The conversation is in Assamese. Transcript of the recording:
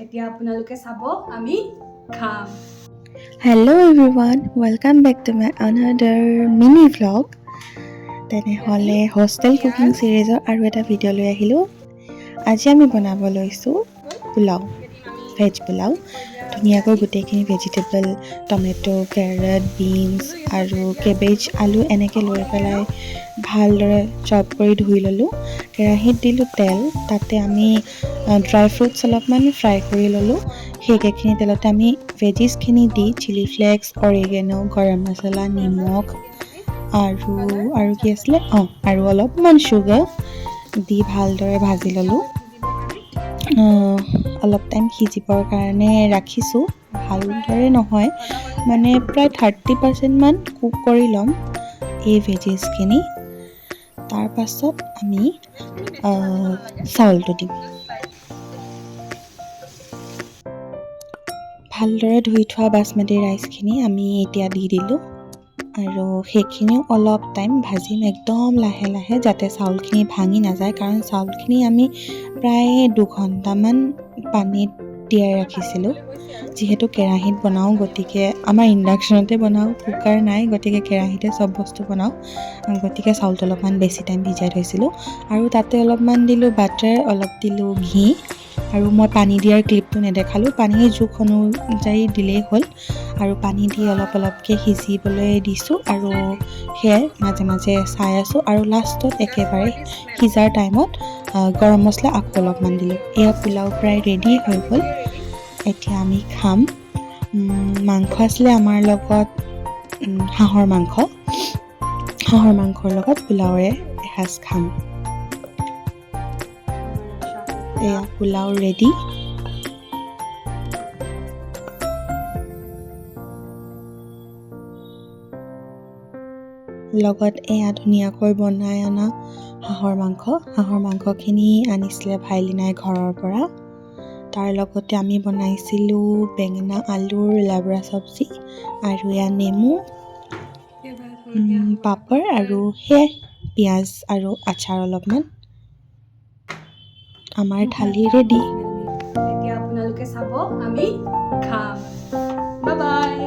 এতিয়া আপোনালোকে চাব আমি খাম। Hello everyone, welcome back to my another mini vlog. তেনেহ'লে হোষ্টেল কুকিং চিৰিজৰ আৰু এটা ভিডিঅ' লৈ আহিলোঁ। আজি আমি বনাব লৈছোঁ পোলাও, ভেজ পোলাও। ধুনীয়াকৈ গোটেইখিনি ভেজিটেবল টমেটো, কেৰট, বিনছ আৰু কেবেজ, আলু এনেকৈ লৈ পেলাই ভালদৰে চপ কৰি ধুই ল'লোঁ। কেৰাহীত দিলোঁ তেল, তাতে আমি ড্ৰাই ফ্ৰুটছ অলপমান ফ্ৰাই কৰি ল'লোঁ। সেইখিনি তেলতে আমি ভেজিছখিনি দি চিলি ফ্লেক্স, অৰিগেনো, গৰম মছলা, নিমখ আৰু কি আছিলে আৰু অলপমান চুগাৰ দি ভালদৰে ভাজি ল'লোঁ। অলপ টাইম সিজিবৰ কাৰণে ৰাখিছোঁ। ভালদৰে নহয়, মানে প্ৰায় 30% মান কুক কৰি ল'ম এই ভেজিছখিনি। তাৰ পাছত আমি চাউলটো দিম। ভালদৰে ধুই থোৱা বাচমতি ৰাইচখিনি আমি এতিয়া দি দিলোঁ আৰু সেইখিনিও অলপ টাইম ভাজিম, একদম লাহে লাহে, যাতে চাউলখিনি ভাঙি নাযায়। কাৰণ চাউলখিনি আমি প্ৰায় 2 ঘণ্টামান পানীত তিয়াই ৰাখিছিলোঁ। যিহেতু কেৰাহীত বনাওঁ, গতিকে আমাৰ ইণ্ডাকশ্যনতে বনাওঁ, কুকাৰ নাই, গতিকে কেৰাহীতে চব বস্তু বনাওঁ। গতিকে চাউলটো অলপমান বেছি টাইম ভিজাই থৈছিলোঁ আৰু তাতে অলপমান দিলোঁ বাটাৰ, অলপ দিলোঁ ঘি, আৰু মই পানী দিয়াৰ ক্লিপটো নেদেখালোঁ। পানীৰ জোখ অনুযায়ী দিলেই হ'ল আৰু পানী দি অলপ অলপকৈ সিজিবলৈ দিছোঁ আৰু সেয়াই মাজে মাজে চাই আছোঁ। আৰু লাষ্টত একেবাৰে সিজাৰ টাইমত গৰম মছলা আকৌ অলপমান দিলোঁ। এয়া পোলাও প্ৰায় ৰেডি হৈ গ'ল। এতিয়া আমি খাম। মাংস আছিলে আমাৰ লগত হাঁহৰ মাংসৰ লগত পোলাওৰে এসাঁজ খাম। এয়া পোলাও ৰেডি। লগত এয়া ধুনীয়াকৈ বনাই অনা হাঁহৰ মাংসখিনি আনিছিলে ভাইলিনাই ঘৰৰ পৰা। তাৰ লগতে আমি বনাইছিলোঁ বেঙেনা আলুৰ লাবৰা চব্জি, আৰু এয়া নেমু, পাপৰ আৰু সেয়াই পিঁয়াজ আৰু আচাৰ অলপমান। আমাৰ থালি ৰেডি। এতিয়া আপোনালোকে চাব আমি খাম। Bye bye.